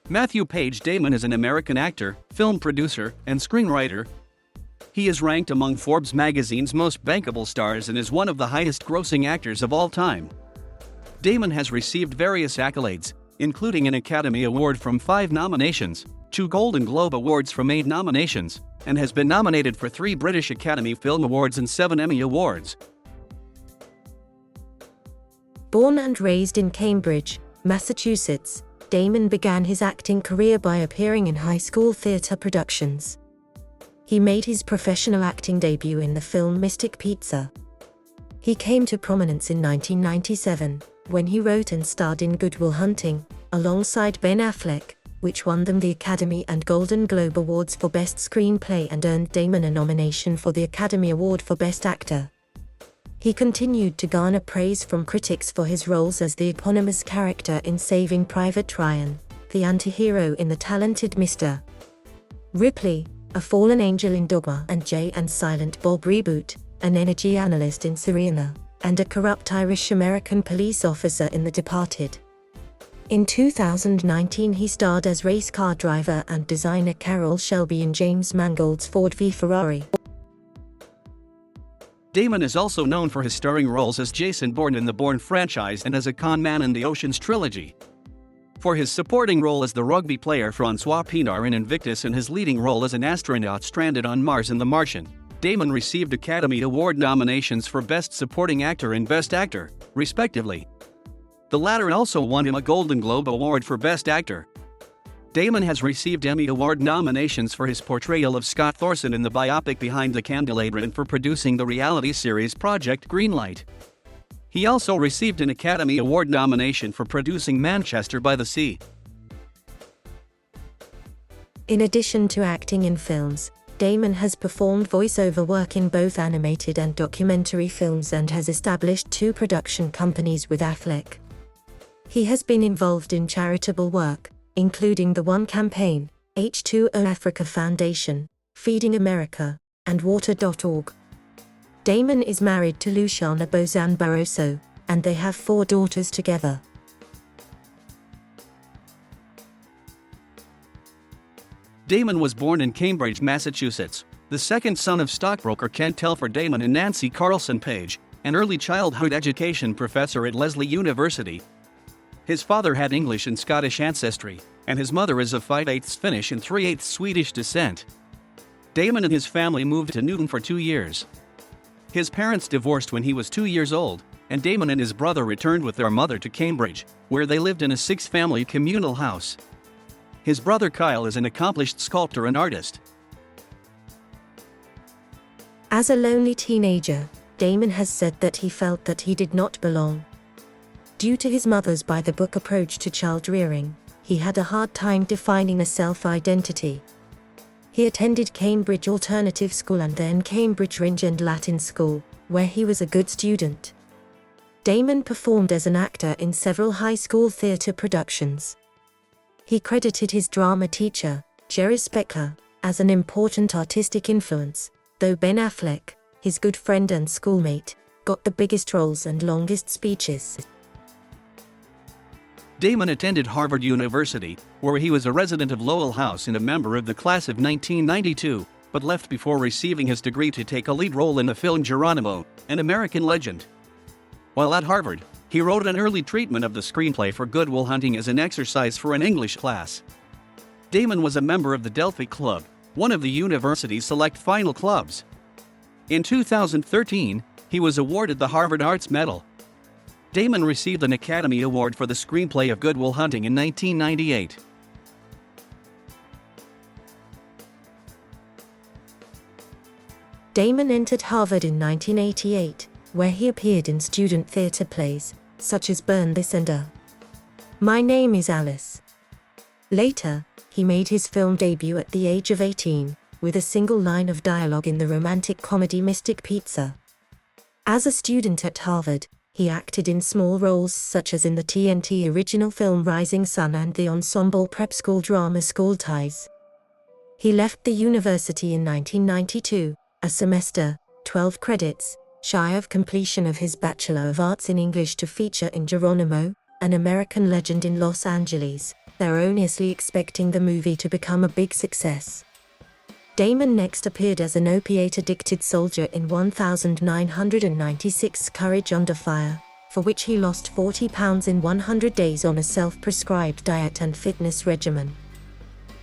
Matthew Page Damon is an American actor, film producer, and screenwriter. He is ranked among Forbes magazine's most bankable stars and is one of the highest-grossing actors of all time. Damon has received various accolades, including an Academy Award from 5 nominations, 2 Golden Globe Awards from 8 nominations, and has been nominated for 3 British Academy Film Awards and 7 Emmy Awards. Born and raised in Cambridge, Massachusetts, Damon began his acting career by appearing in high school theater productions. He made his professional acting debut in the film Mystic Pizza. He came to prominence in 1997, when he wrote and starred in Good Will Hunting, alongside Ben Affleck, which won them the Academy and Golden Globe Awards for Best Screenplay and earned Damon a nomination for the Academy Award for Best Actor. He continued to garner praise from critics for his roles as the eponymous character in Saving Private Ryan, the anti-hero in The Talented Mr. Ripley, a fallen angel in Dogma and Jay and Silent Bob Reboot, an energy analyst in Serena, and a corrupt Irish-American police officer in The Departed. In 2019 he starred as race car driver and designer Carroll Shelby in James Mangold's Ford v Ferrari. Damon is also known for his starring roles as Jason Bourne in the Bourne franchise and as a con man in the Ocean's trilogy. For his supporting role as the rugby player Francois Pienaar in Invictus and his leading role as an astronaut stranded on Mars in The Martian, Damon received Academy Award nominations for Best Supporting Actor and Best Actor, respectively. The latter also won him a Golden Globe Award for Best Actor. Damon has received Emmy Award nominations for his portrayal of Scott Thorson in the biopic Behind the Candelabra and for producing the reality series Project Greenlight. He also received an Academy Award nomination for producing Manchester by the Sea. In addition to acting in films, Damon has performed voice-over work in both animated and documentary films and has established 2 production companies with Affleck. He has been involved in charitable work, including the One Campaign, H2O Africa Foundation, Feeding America, and Water.org. Damon is married to Luciana Bozan Barroso, and they have 4 daughters together. Damon was born in Cambridge, Massachusetts, the second son of stockbroker Kent Telford Damon and Nancy Carlson Page, an early childhood education professor at Lesley University. His father had English and Scottish ancestry, and his mother is of 5/8 Finnish and 3/8 Swedish descent. Damon and his family moved to Newton for 2 years. His parents divorced when he was 2 years old, and Damon and his brother returned with their mother to Cambridge, where they lived in a 6-family communal house. His brother Kyle is an accomplished sculptor and artist. As a lonely teenager, Damon has said that he felt that he did not belong. Due to his mother's by-the-book approach to child-rearing, he had a hard time defining a self-identity. He attended Cambridge Alternative School and then Cambridge Ringe and Latin School, where he was a good student. Damon performed as an actor in several high school theater productions. He credited his drama teacher, Jerry Speckler, as an important artistic influence, though Ben Affleck, his good friend and schoolmate, got the biggest roles and longest speeches. Damon attended Harvard University, where he was a resident of Lowell House and a member of the class of 1992, but left before receiving his degree to take a lead role in the film Geronimo, an American Legend. While at Harvard, he wrote an early treatment of the screenplay for Good Will Hunting as an exercise for an English class. Damon was a member of the Delphi Club, one of the university's select final clubs. In 2013, he was awarded the Harvard Arts Medal. Damon received an Academy Award for the screenplay of Good Will Hunting in 1998. Damon entered Harvard in 1988, where he appeared in student theater plays, such as Burn This and My Name is Alice. Later, he made his film debut at the age of 18, with a single line of dialogue in the romantic comedy Mystic Pizza. As a student at Harvard, he acted in small roles such as in the TNT original film Rising Sun and the ensemble prep school drama School Ties. He left the university in 1992, a semester, 12 credits, shy of completion of his Bachelor of Arts in English to feature in Geronimo, an American Legend in Los Angeles, erroneously expecting the movie to become a big success. Damon next appeared as an opiate-addicted soldier in 1996's Courage Under Fire, for which he lost 40 pounds in 100 days on a self-prescribed diet and fitness regimen.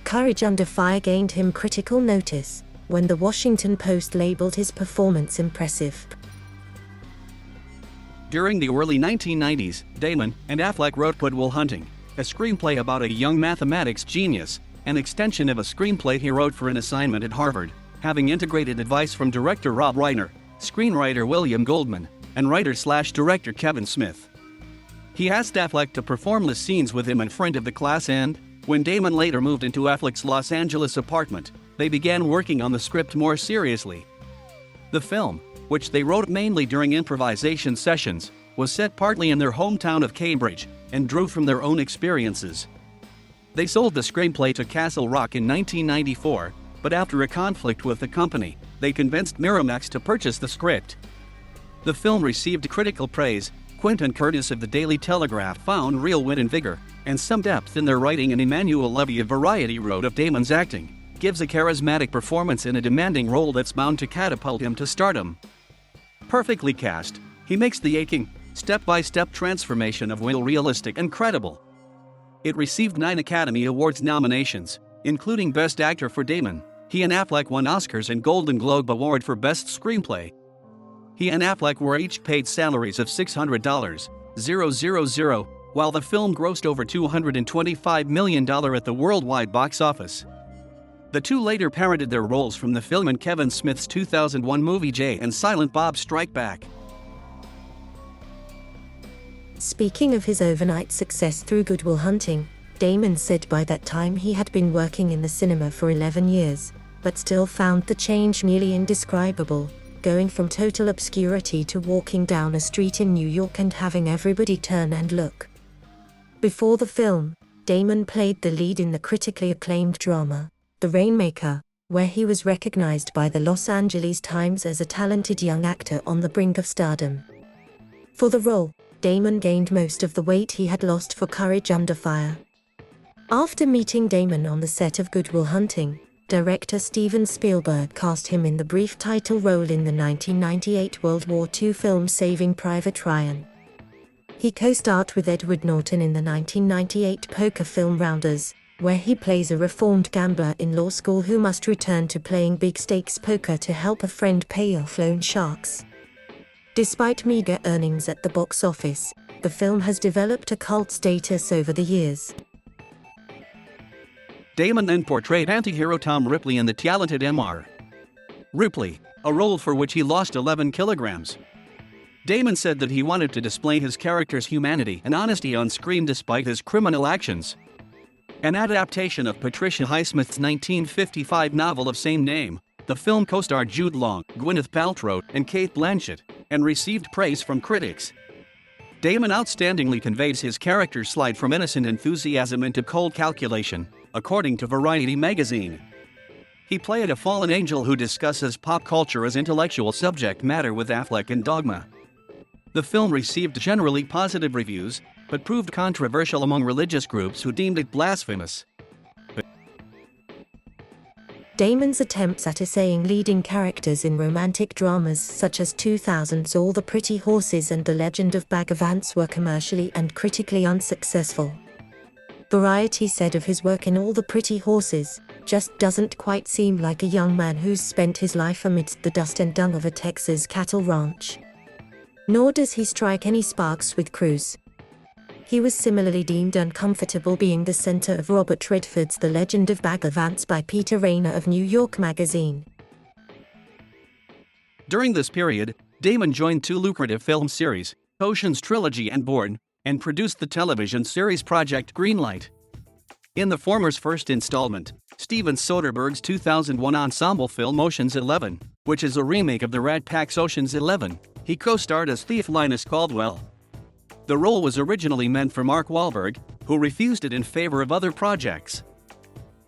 Courage Under Fire gained him critical notice when the Washington Post labeled his performance impressive. During the early 1990s, Damon and Affleck wrote Good Will Hunting, a screenplay about a young mathematics genius, an extension of a screenplay he wrote for an assignment at Harvard, having integrated advice from director Rob Reiner, screenwriter William Goldman, and writer/director Kevin Smith. He asked Affleck to perform the scenes with him in front of the class, and when Damon later moved into Affleck's Los Angeles apartment, they began working on the script more seriously. The film, which they wrote mainly during improvisation sessions, was set partly in their hometown of Cambridge and drew from their own experiences. They sold the screenplay to Castle Rock in 1994, but after a conflict with the company, they convinced Miramax to purchase the script. The film received critical praise. Quentin Curtis of the Daily Telegraph found real wit and vigor and some depth in their writing, and Emmanuel Levy of Variety wrote of Damon's acting, gives a charismatic performance in a demanding role that's bound to catapult him to stardom. Perfectly cast, he makes the aching, step-by-step transformation of Will realistic and credible. It received 9 Academy Awards nominations, including Best Actor for Damon. He and Affleck won Oscars and Golden Globe Award for Best Screenplay. He and Affleck were each paid salaries of $600,000, while the film grossed over $225 million at the worldwide box office. The two later parodied their roles from the film in Kevin Smith's 2001 movie Jay and Silent Bob Strike Back. Speaking of his overnight success through Good Will Hunting, Damon said by that time he had been working in the cinema for 11 years, but still found the change nearly indescribable, going from total obscurity to walking down a street in New York and having everybody turn and look. Before the film, Damon played the lead in the critically acclaimed drama, The Rainmaker, where he was recognized by the Los Angeles Times as a talented young actor on the brink of stardom. For the role, Damon gained most of the weight he had lost for Courage Under Fire. After meeting Damon on the set of Good Will Hunting, director Steven Spielberg cast him in the brief title role in the 1998 World War II film Saving Private Ryan. He co-starred with Edward Norton in the 1998 poker film Rounders, where he plays a reformed gambler in law school who must return to playing big-stakes poker to help a friend pay off loan sharks. Despite meager earnings at the box office, the film has developed a cult status over the years. Damon then portrayed anti-hero Tom Ripley in the talented Mr. Ripley, a role for which he lost 11 kilograms. Damon said that he wanted to display his character's humanity and honesty on screen despite his criminal actions. An adaptation of Patricia Highsmith's 1955 novel of same name, the film co-starred Jude Law, Gwyneth Paltrow, and Cate Blanchett, and received praise from critics. Damon outstandingly conveys his character's slide from innocent enthusiasm into cold calculation, according to Variety magazine. He played a fallen angel who discusses pop culture as intellectual subject matter with Affleck and Dogma. The film received generally positive reviews, but proved controversial among religious groups who deemed it blasphemous. Damon's attempts at essaying leading characters in romantic dramas such as 2000's All the Pretty Horses and The Legend of Bagger Vance were commercially and critically unsuccessful. Variety said of his work in All the Pretty Horses, "Just doesn't quite seem like a young man who's spent his life amidst the dust and dung of a Texas cattle ranch. Nor does he strike any sparks with Cruz." He was similarly deemed uncomfortable being the center of Robert Redford's The Legend of Bagger Vance by Peter Rainer of New York Magazine. During this period, Damon joined two lucrative film series, Ocean's Trilogy and Bourne, and produced the television series Project Greenlight. In the former's first installment, Steven Soderbergh's 2001 ensemble film Ocean's 11, which is a remake of the Rat Pack's Ocean's 11, he co-starred as thief Linus Caldwell. The role was originally meant for Mark Wahlberg, who refused it in favor of other projects.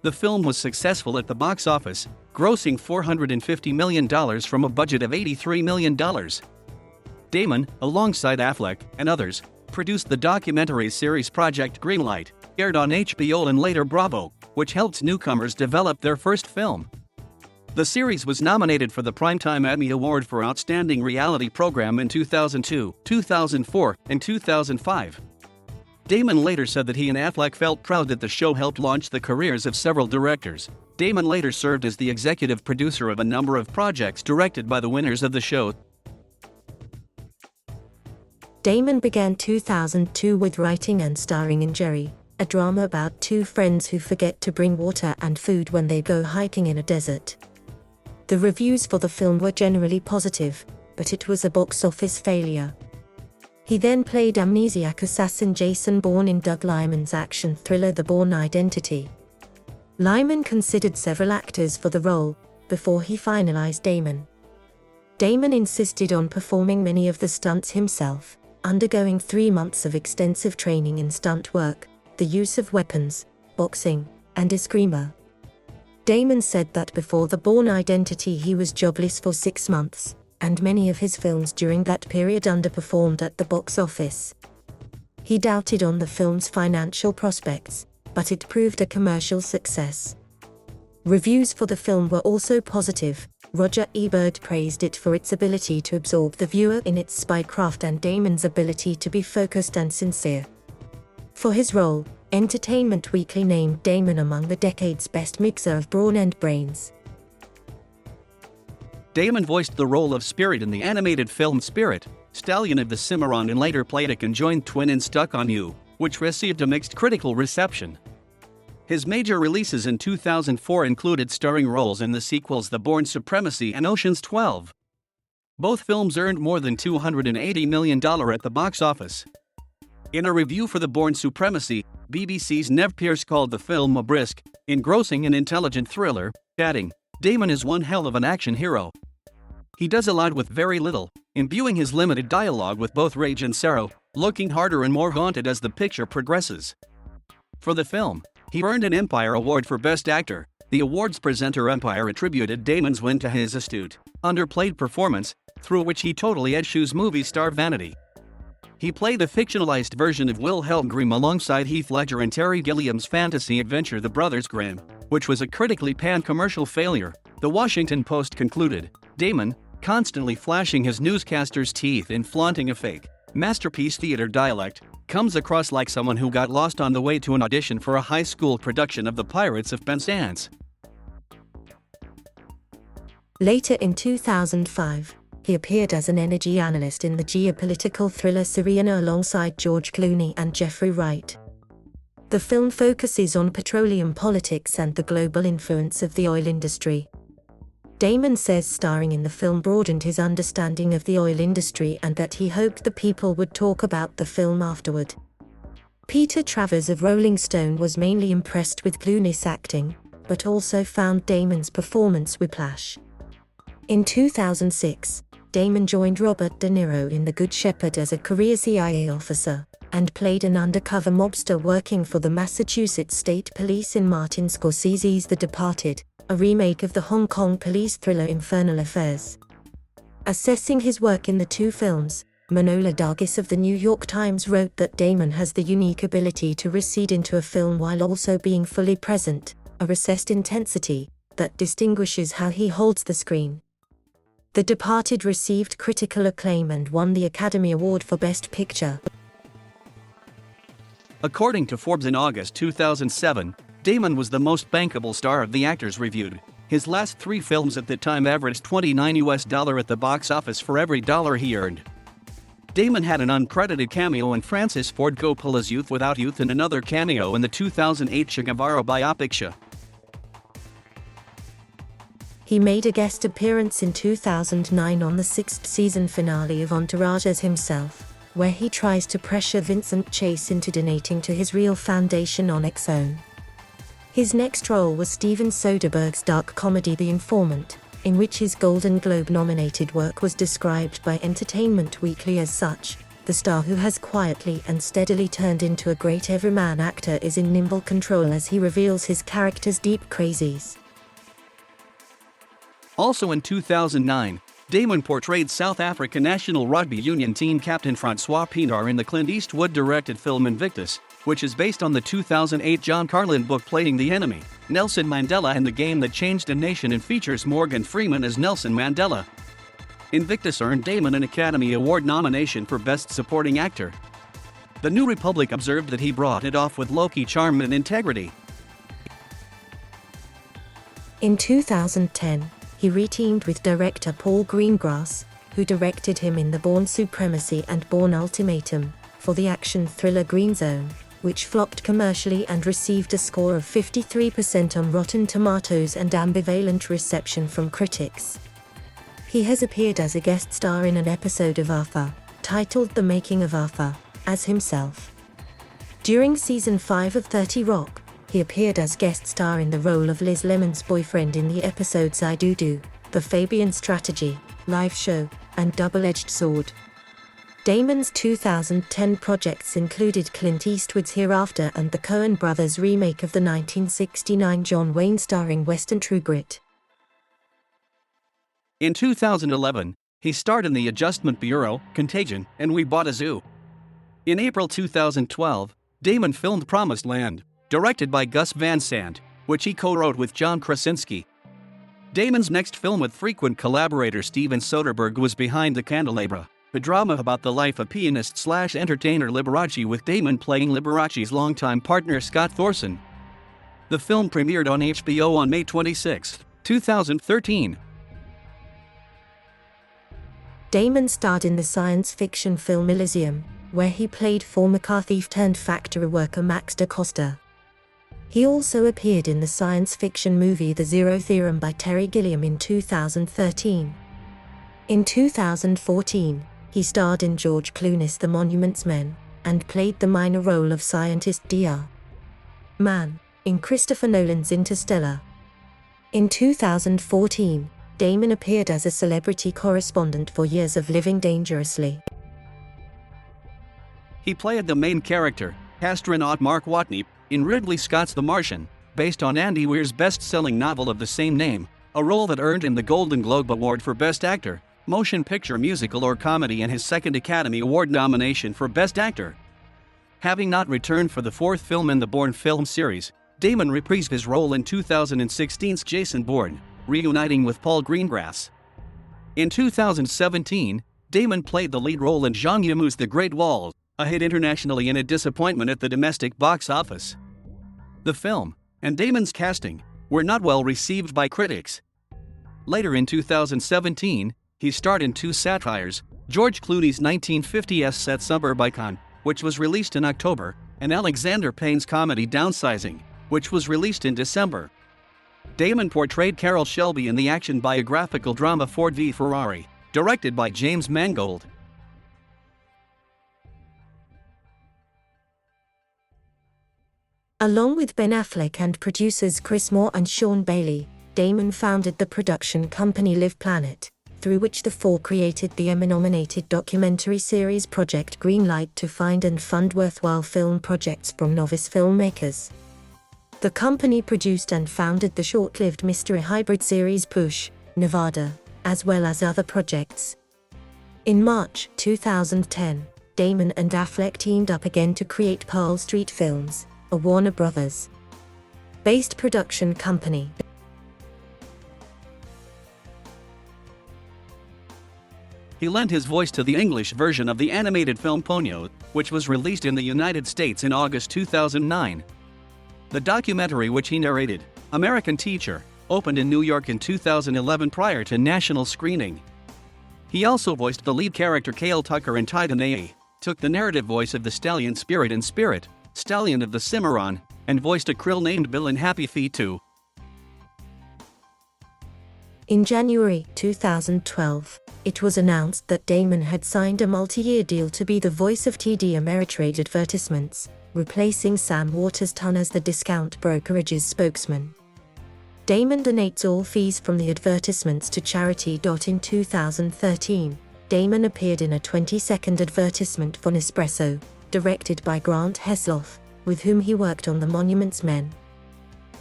The film was successful at the box office, grossing $450 million from a budget of $83 million. Damon, alongside Affleck and others, produced the documentary series Project Greenlight, aired on HBO and later Bravo, which helped newcomers develop their first film. The series was nominated for the Primetime Emmy Award for Outstanding Reality Program in 2002, 2004, and 2005. Damon later said that he and Affleck felt proud that the show helped launch the careers of several directors. Damon later served as the executive producer of a number of projects directed by the winners of the show. Damon began 2002 with writing and starring in Jerry, a drama about two friends who forget to bring water and food when they go hiking in a desert. The reviews for the film were generally positive, but it was a box office failure. He then played amnesiac assassin Jason Bourne in Doug Liman's action thriller The Bourne Identity. Liman considered several actors for the role, before he finalized Damon. Damon insisted on performing many of the stunts himself, undergoing 3 months of extensive training in stunt work, the use of weapons, boxing, and eskrima. Damon said that before The Bourne Identity he was jobless for 6 months, and many of his films during that period underperformed at the box office. He doubted on the film's financial prospects, but it proved a commercial success. Reviews for the film were also positive. Roger Ebert praised it for its ability to absorb the viewer in its spycraft and Damon's ability to be focused and sincere. For his role, Entertainment Weekly named Damon among the decade's best mixer of brawn and brains. Damon voiced the role of Spirit in the animated film Spirit, Stallion of the Cimarron, and later played a conjoined twin in Stuck on You, which received a mixed critical reception. His major releases in 2004 included starring roles in the sequels The Bourne Supremacy and Ocean's 12. Both films earned more than $280 million at the box office. In a review for The Bourne Supremacy, BBC's Nev Pearce called the film a brisk, engrossing and intelligent thriller, adding, "Damon is one hell of an action hero. He does a lot with very little, imbuing his limited dialogue with both rage and sorrow, looking harder and more haunted as the picture progresses." For the film, he earned an Empire Award for Best Actor. The awards presenter Empire attributed Damon's win to his astute, underplayed performance, through which he totally eschews movie star vanity. He played a fictionalized version of Wilhelm Grimm alongside Heath Ledger in Terry Gilliam's fantasy adventure The Brothers Grimm, which was a critically panned commercial failure. The Washington Post concluded, Damon, constantly flashing his newscaster's teeth and flaunting a fake masterpiece theater dialect, comes across like someone who got lost on the way to an audition for a high school production of The Pirates of Penzance. Later in 2005, he appeared as an energy analyst in the geopolitical thriller Serena alongside George Clooney and Jeffrey Wright. The film focuses on petroleum politics and the global influence of the oil industry. Damon says starring in the film broadened his understanding of the oil industry and that he hoped the people would talk about the film afterward. Peter Travers of Rolling Stone was mainly impressed with Clooney's acting, but also found Damon's performance whiplash. In 2006, Damon joined Robert De Niro in The Good Shepherd as a career CIA officer, and played an undercover mobster working for the Massachusetts State Police in Martin Scorsese's The Departed, a remake of the Hong Kong police thriller Infernal Affairs. Assessing his work in the two films, Manohla Dargis of the New York Times wrote that Damon has the unique ability to recede into a film while also being fully present, a recessed intensity that distinguishes how he holds the screen. The Departed received critical acclaim and won the Academy Award for Best Picture. According to Forbes in August 2007, Damon was the most bankable star of the actors reviewed. His last 3 films at the time averaged $29 at the box office for every dollar he earned. Damon had an uncredited cameo in Francis Ford Coppola's Youth Without Youth and another cameo in the 2008 Che Guevara biopic Che. He made a guest appearance in 2009 on the 6th season finale of Entourage as himself, where he tries to pressure Vincent Chase into donating to his real foundation on its own. His next role was Steven Soderbergh's dark comedy The Informant, in which his Golden Globe-nominated work was described by Entertainment Weekly as such. The star who has quietly and steadily turned into a great everyman actor is in nimble control as he reveals his character's deep crazies. Also in 2009, Damon portrayed South Africa national rugby union team captain Francois Pienaar in the Clint Eastwood-directed film Invictus, which is based on the 2008 John Carlin book Playing the Enemy, Nelson Mandela and the Game That Changed a Nation, and features Morgan Freeman as Nelson Mandela. Invictus earned Damon an Academy Award nomination for Best Supporting Actor. The New Republic observed that he brought it off with low-key charm and integrity. In 2010, he reteamed with director Paul Greengrass, who directed him in The Bourne Supremacy and Bourne Ultimatum, for the action thriller Green Zone, which flopped commercially and received a score of 53% on Rotten Tomatoes and ambivalent reception from critics. He has appeared as a guest star in an episode of Arthur, titled The Making of Arthur, as himself. During season 5 of 30 Rock, he appeared as guest star in the role of Liz Lemon's boyfriend in the episodes I Do Do, The Fabian Strategy, Live Show, and Double-Edged Sword. Damon's 2010 projects included Clint Eastwood's Hereafter and the Coen brothers' remake of the 1969 John Wayne starring Western True Grit. In 2011, he starred in The Adjustment Bureau, Contagion, and We Bought a Zoo. In April 2012, Damon filmed Promised Land, directed by Gus Van Sant, which he co-wrote with John Krasinski. Damon's next film with frequent collaborator Steven Soderbergh was Behind the Candelabra, a drama about the life of pianist/entertainer Liberace, with Damon playing Liberace's longtime partner Scott Thorson. The film premiered on HBO on May 26, 2013. Damon starred in the science fiction film Elysium, where he played former car thief-turned-factory worker Max da Costa. He also appeared in the science fiction movie The Zero Theorem by Terry Gilliam in 2013. In 2014, he starred in George Clooney's The Monuments Men, and played the minor role of scientist Dr. Mann in Christopher Nolan's Interstellar. In 2014, Damon appeared as a celebrity correspondent for Years of Living Dangerously. He played the main character, astronaut Mark Watney, in Ridley Scott's The Martian, based on Andy Weir's best-selling novel of the same name, a role that earned him the Golden Globe Award for Best Actor, Motion Picture Musical or Comedy, and his second Academy Award nomination for Best Actor. Having not returned for the fourth film in the Bourne film series, Damon reprised his role in 2016's Jason Bourne, reuniting with Paul Greengrass. In 2017, Damon played the lead role in Zhang Yimou's The Great Wall, a hit internationally and a disappointment at the domestic box office. The film, and Damon's casting, were not well received by critics. Later in 2017, he starred in two satires, George Clooney's 1950s set Suburb Icon, which was released in October, and Alexander Payne's comedy Downsizing, which was released in December. Damon portrayed Carroll Shelby in the action biographical drama Ford v Ferrari, directed by James Mangold. Along with Ben Affleck and producers Chris Moore and Sean Bailey, Damon founded the production company Live Planet, through which the four created the Emmy-nominated documentary series Project Greenlight to find and fund worthwhile film projects from novice filmmakers. The company produced and founded the short-lived mystery hybrid series Push, Nevada, as well as other projects. In March 2010, Damon and Affleck teamed up again to create Pearl Street Films, a Warner Brothers based production company. He lent his voice to the English version of the animated film Ponyo, which was released in the United States in August 2009. The documentary, which he narrated, American Teacher, opened in New York in 2011 prior to national screening. He also voiced the lead character Cale Tucker in Titanei, took the narrative voice of the stallion Spirit in Spirit, Stallion of the Cimarron, and voiced a krill named Bill in Happy Feet 2. In January 2012, it was announced that Damon had signed a multi-year deal to be the voice of TD Ameritrade advertisements, replacing Sam Waterston as the discount brokerage's spokesman. Damon donates all fees from the advertisements to charity. In 2013, Damon appeared in a 20-second advertisement for Nespresso, directed by Grant Heslov, with whom he worked on The Monuments Men.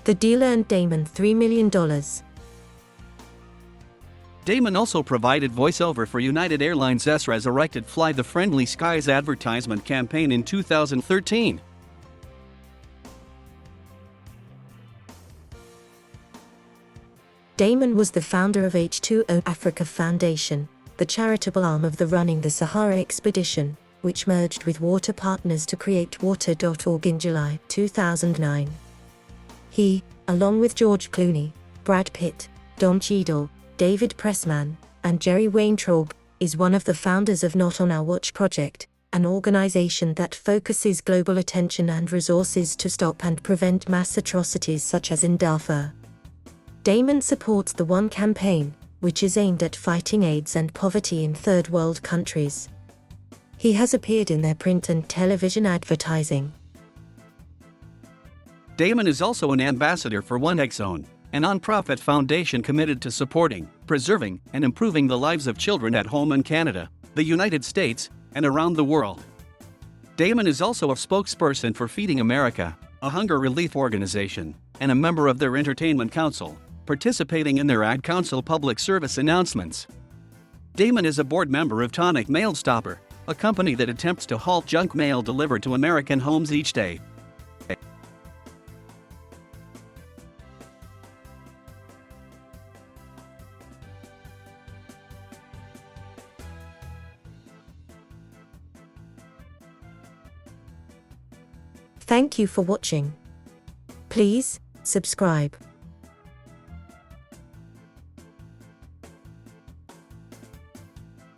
The deal earned Damon $3 million. Damon also provided voiceover for United Airlines' resurrected Fly the Friendly Skies advertisement campaign in 2013. Damon was the founder of H2O Africa Foundation, the charitable arm of the Running the Sahara expedition, which merged with Water Partners to create Water.org in July 2009. He, along with George Clooney, Brad Pitt, Don Cheadle, David Pressman, and Jerry Weintraub, is one of the founders of Not on Our Watch Project, an organization that focuses global attention and resources to stop and prevent mass atrocities such as in Darfur. Damon supports the One campaign, which is aimed at fighting AIDS and poverty in third world countries. He has appeared in their print and television advertising. Damon is also an ambassador for One Exone, a non-profit foundation committed to supporting, preserving, and improving the lives of children at home in Canada, the United States, and around the world. Damon is also a spokesperson for Feeding America, a hunger relief organization, and a member of their Entertainment Council, participating in their Ad Council public service announcements. Damon is a board member of Tonic Mail Stopper, a company that attempts to halt junk mail delivered to American homes each day. Thank you for watching. Please subscribe.